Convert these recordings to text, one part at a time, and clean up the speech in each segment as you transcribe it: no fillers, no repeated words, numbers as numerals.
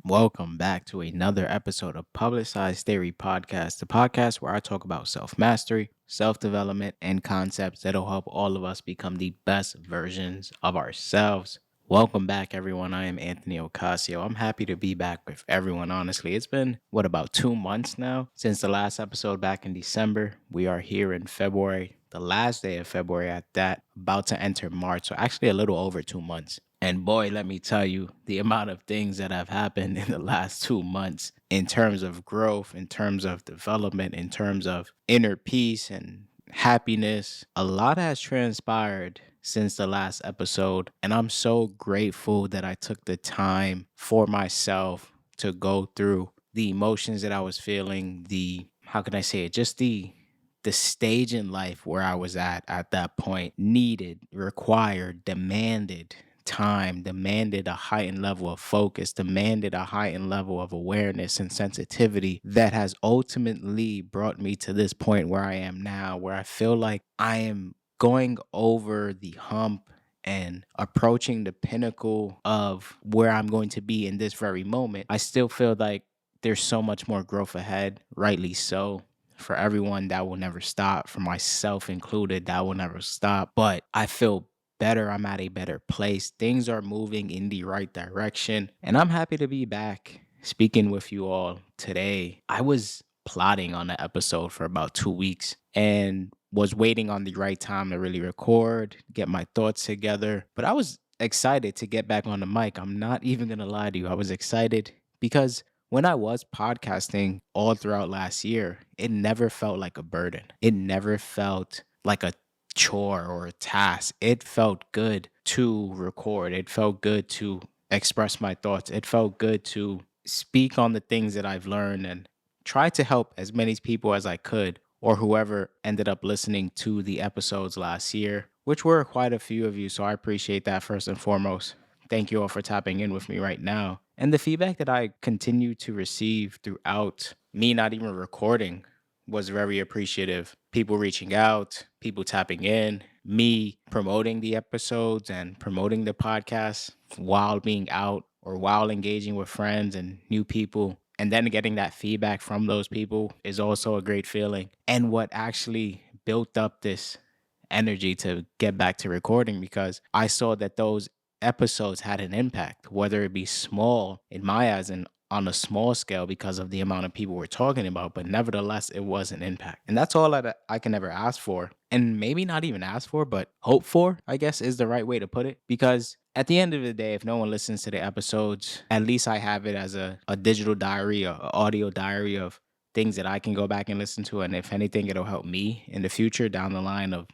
Welcome back to another episode of Publicized Theory Podcast, the podcast where I talk about self mastery, self development, and concepts that'll help all of us become the best versions of ourselves. Welcome back, everyone. I am Anthony Ocasio. I'm happy to be back with everyone, honestly. It's been, about 2 months now since the last episode back in December. We are here in February, the last day of February at that, about to enter March. So, actually, a little over 2 months. And boy, let me tell you, the amount of things that have happened in the last 2 months in terms of growth, in terms of development, in terms of inner peace and happiness, a lot has transpired since the last episode. And I'm so grateful that I took the time for myself to go through the emotions that I was feeling, how can I say it, just the stage in life where I was at that point needed, required, demanded time, demanded a heightened level of focus, demanded a heightened level of awareness and sensitivity that has ultimately brought me to this point where I am now, where I feel like I am going over the hump and approaching the pinnacle of where I'm going to be in this very moment. I still feel like there's so much more growth ahead, rightly so. For everyone, that will never stop. For myself included, that will never stop. But I feel better. I'm at a better place. Things are moving in the right direction. And I'm happy to be back speaking with you all today. I was plotting on the episode for about 2 weeks and was waiting on the right time to really record, get my thoughts together. But I was excited to get back on the mic. I'm not even going to lie to you. I was excited because when I was podcasting all throughout last year, it never felt like a burden. It never felt like a chore or a task. It felt good to record. It felt good to express my thoughts. It felt good to speak on the things that I've learned and try to help as many people as I could, or whoever ended up listening to the episodes last year, which were quite a few of you. So I appreciate that first and foremost. Thank you all for tapping in with me right now. And the feedback that I continue to receive throughout me not even recording was very appreciative. People reaching out, people tapping in, me promoting the episodes and promoting the podcast while being out or while engaging with friends and new people. And then getting that feedback from those people is also a great feeling. And what actually built up this energy to get back to recording, because I saw that those episodes had an impact, whether it be small in my eyes and on a small scale because of the amount of people we're talking about, but nevertheless, it was an impact. And that's all that I can ever ask for. And maybe not even ask for, but hope for, I guess is the right way to put it. Because at the end of the day, if no one listens to the episodes, at least I have it as a digital diary, a audio diary of things that I can go back and listen to. And if anything, it'll help me in the future down the line of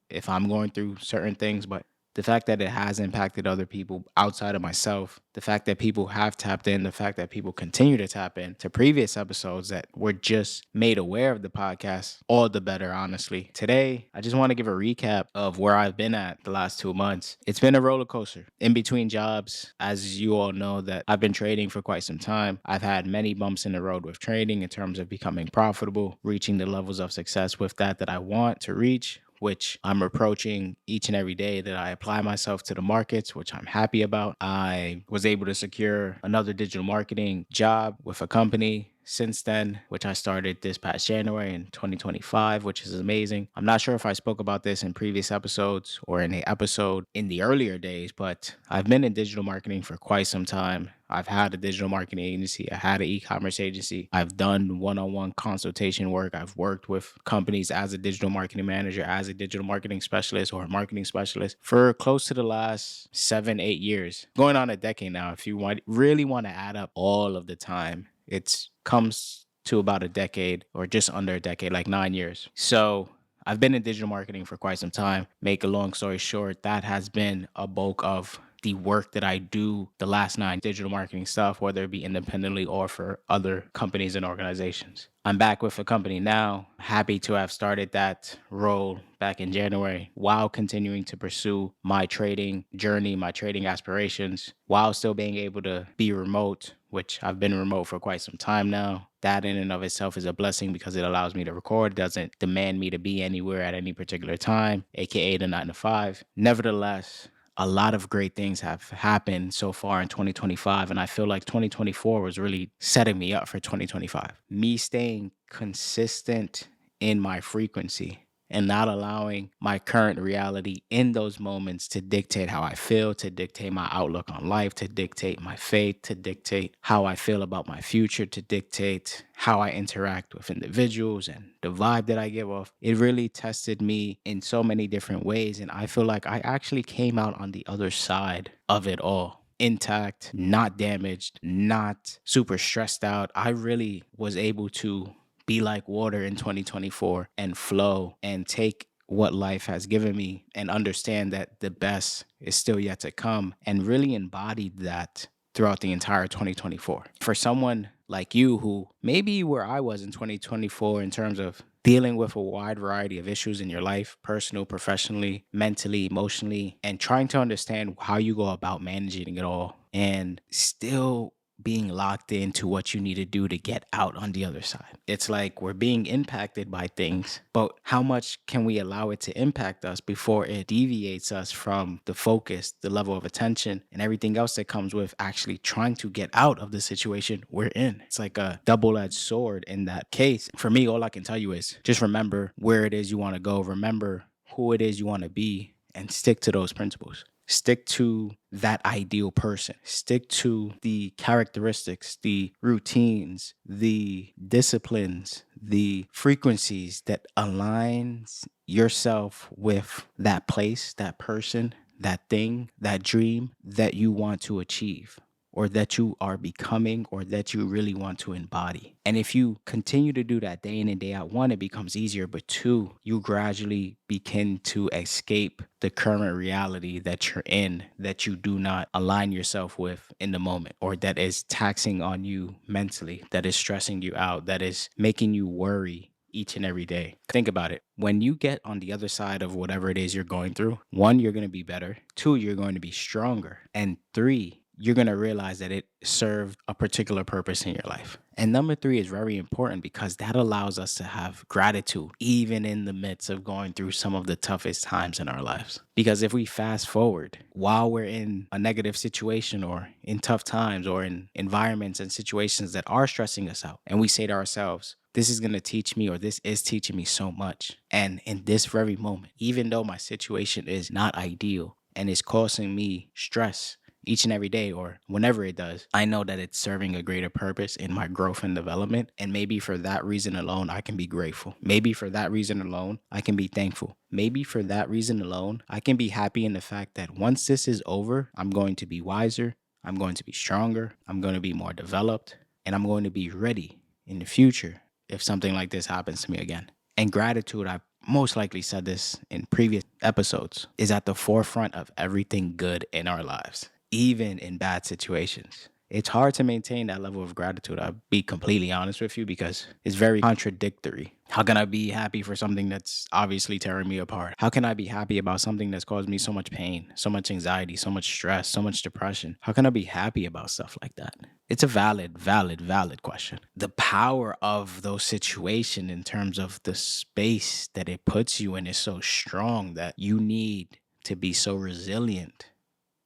if I'm going through certain things. But the fact that it has impacted other people outside of myself, the fact that people have tapped in, the fact that people continue to tap in to previous episodes that were just made aware of the podcast, all the better, honestly. Today, I just want to give a recap of where I've been at the last 2 months. It's been a roller coaster. In between jobs, as you all know, that I've been trading for quite some time. I've had many bumps in the road with trading in terms of becoming profitable, reaching the levels of success with that I want to reach, which I'm approaching each and every day that I apply myself to the markets, which I'm happy about. I was able to secure another digital marketing job with a company since then, which I started this past January in 2025, which is amazing. I'm not sure if I spoke about this in previous episodes or in an episode in the earlier days, but I've been in digital marketing for quite some time. I've had a digital marketing agency. I had an e-commerce agency. I've done one-on-one consultation work. I've worked with companies as a digital marketing manager, as a digital marketing specialist or a marketing specialist for close to the last 7-8 years, going on a decade now. If you really want to add up all of the time, it comes to about a decade or just under a decade, like 9 years. So I've been in digital marketing for quite some time. Make a long story short, that has been a bulk of the work that I do the last 9 digital marketing stuff, whether it be independently or for other companies and organizations. I'm back with a company now, happy to have started that role back in January while continuing to pursue my trading journey, my trading aspirations, while still being able to be remote, which I've been remote for quite some time now. That in and of itself is a blessing because it allows me to record, doesn't demand me to be anywhere at any particular time, aka the 9 to 5. Nevertheless, a lot of great things have happened so far in 2025. And I feel like 2024 was really setting me up for 2025. Me staying consistent in my frequency and not allowing my current reality in those moments to dictate how I feel, to dictate my outlook on life, to dictate my faith, to dictate how I feel about my future, to dictate how I interact with individuals and the vibe that I give off. It really tested me in so many different ways. And I feel like I actually came out on the other side of it all intact, not damaged, not super stressed out. I really was able to be like water in 2024 and flow and take what life has given me and understand that the best is still yet to come, and really embodied that throughout the entire 2024. For someone like you who maybe where I was in 2024 in terms of dealing with a wide variety of issues in your life, personal, professionally, mentally, emotionally, and trying to understand how you go about managing it all and still being locked into what you need to do to get out on the other side. It's like we're being impacted by things, but how much can we allow it to impact us before it deviates us from the focus, the level of attention, and everything else that comes with actually trying to get out of the situation we're in? It's like a double-edged sword in that case. For me, all I can tell you is just remember where it is you want to go, remember who it is you want to be, and stick to those principles. Stick to that ideal person. Stick to the characteristics, the routines, the disciplines, the frequencies that aligns yourself with that place, that person, that thing, that dream that you want to achieve, or that you are becoming, or that you really want to embody. And if you continue to do that day in and day out, one, it becomes easier, but two, you gradually begin to escape the current reality that you're in, that you do not align yourself with in the moment, or that is taxing on you mentally, that is stressing you out, that is making you worry each and every day. Think about it. When you get on the other side of whatever it is you're going through, one, you're going to be better. Two, you're going to be stronger. And three, you're going to realize that it served a particular purpose in your life. And number three is very important because that allows us to have gratitude, even in the midst of going through some of the toughest times in our lives. Because if we fast forward while we're in a negative situation or in tough times or in environments and situations that are stressing us out, and we say to ourselves, this is going to teach me, or this is teaching me so much. And in this very moment, even though my situation is not ideal and is causing me stress each and every day or whenever it does, I know that it's serving a greater purpose in my growth and development. And maybe for that reason alone, I can be grateful. Maybe for that reason alone, I can be thankful. Maybe for that reason alone, I can be happy in the fact that once this is over, I'm going to be wiser, I'm going to be stronger, I'm going to be more developed, and I'm going to be ready in the future if something like this happens to me again. And gratitude, I most likely said this in previous episodes, is at the forefront of everything good in our lives, even in bad situations. It's hard to maintain that level of gratitude. I'll be completely honest with you because it's very contradictory. How can I be happy for something that's obviously tearing me apart? How can I be happy about something that's caused me so much pain, so much anxiety, so much stress, so much depression? How can I be happy about stuff like that? It's a valid question. The power of those situations in terms of the space that it puts you in is so strong that you need to be so resilient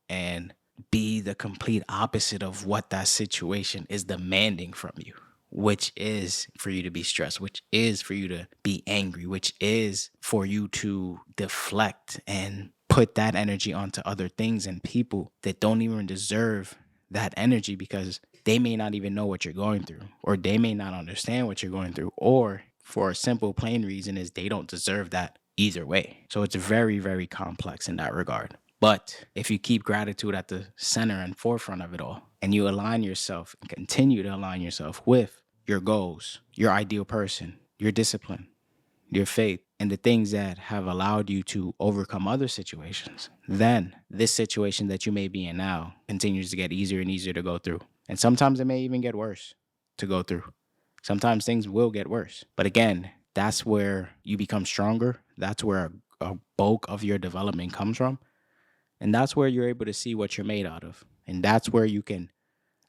and be the complete opposite of what that situation is demanding from you, which is for you to be stressed, which is for you to be angry, which is for you to deflect and put that energy onto other things and people that don't even deserve that energy because they may not even know what you're going through, or they may not understand what you're going through, or for a simple plain reason is they don't deserve that either way. So it's very, very complex in that regard. But if you keep gratitude at the center and forefront of it all, and you align yourself and continue to align yourself with your goals, your ideal person, your discipline, your faith, and the things that have allowed you to overcome other situations, then this situation that you may be in now continues to get easier and easier to go through. And sometimes it may even get worse to go through. Sometimes things will get worse. But again, that's where you become stronger. That's where a bulk of your development comes from. And that's where you're able to see what you're made out of. And that's where you can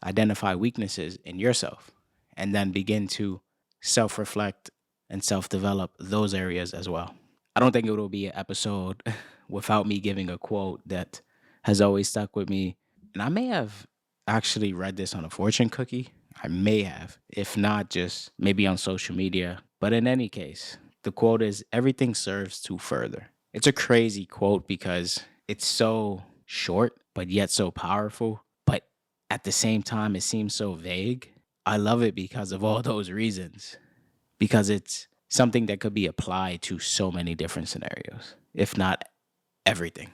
identify weaknesses in yourself and then begin to self-reflect and self-develop those areas as well. I don't think it will be an episode without me giving a quote that has always stuck with me. And I may have actually read this on a fortune cookie. I may have, if not just maybe on social media. But in any case, the quote is everything serves to further. It's a crazy quote because it's so short, but yet so powerful. But at the same time, it seems so vague. I love it because of all those reasons, because it's something that could be applied to so many different scenarios, if not everything,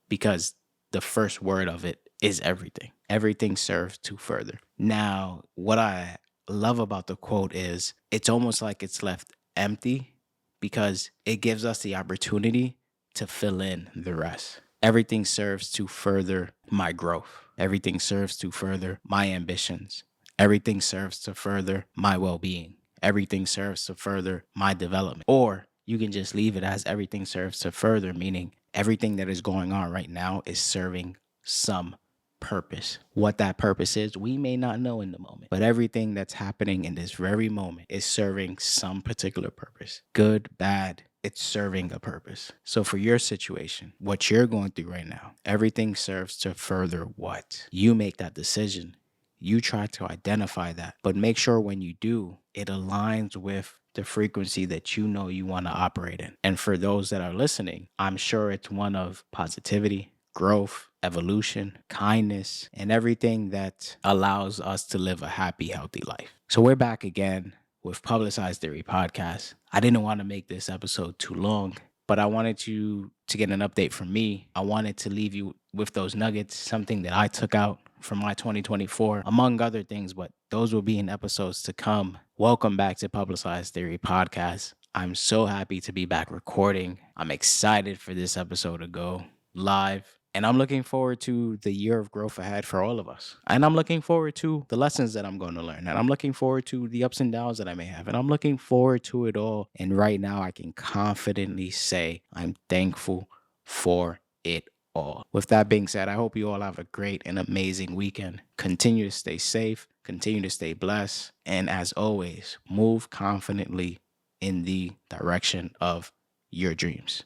because the first word of it is everything. Everything serves to further. Now, what I love about the quote is it's almost like it's left empty because it gives us the opportunity to fill in the rest. Everything serves to further my growth. Everything serves to further my ambitions. Everything serves to further my well being. Everything serves to further my development. Or you can just leave it as everything serves to further, meaning everything that is going on right now is serving some purpose. What that purpose is, we may not know in the moment, but everything that's happening in this very moment is serving some particular purpose. Good, bad, it's serving a purpose. So for your situation, what you're going through right now, everything serves to further what? You make that decision. You try to identify that, but make sure when you do, it aligns with the frequency that you know you want to operate in. And for those that are listening, I'm sure it's one of positivity, growth, evolution, kindness, and everything that allows us to live a happy, healthy life. So we're back again with Publicized Theory Podcast. I didn't want to make this episode too long, but I wanted you to get an update from me. I wanted to leave you with those nuggets, something that I took out from my 2024, among other things, but those will be in episodes to come. Welcome back to Publicized Theory Podcast. I'm so happy to be back recording. I'm excited for this episode to go live. And I'm looking forward to the year of growth ahead for all of us. And I'm looking forward to the lessons that I'm going to learn. And I'm looking forward to the ups and downs that I may have. And I'm looking forward to it all. And right now, I can confidently say I'm thankful for it all. With that being said, I hope you all have a great and amazing weekend. Continue to stay safe, continue to stay blessed, and as always, move confidently in the direction of your dreams.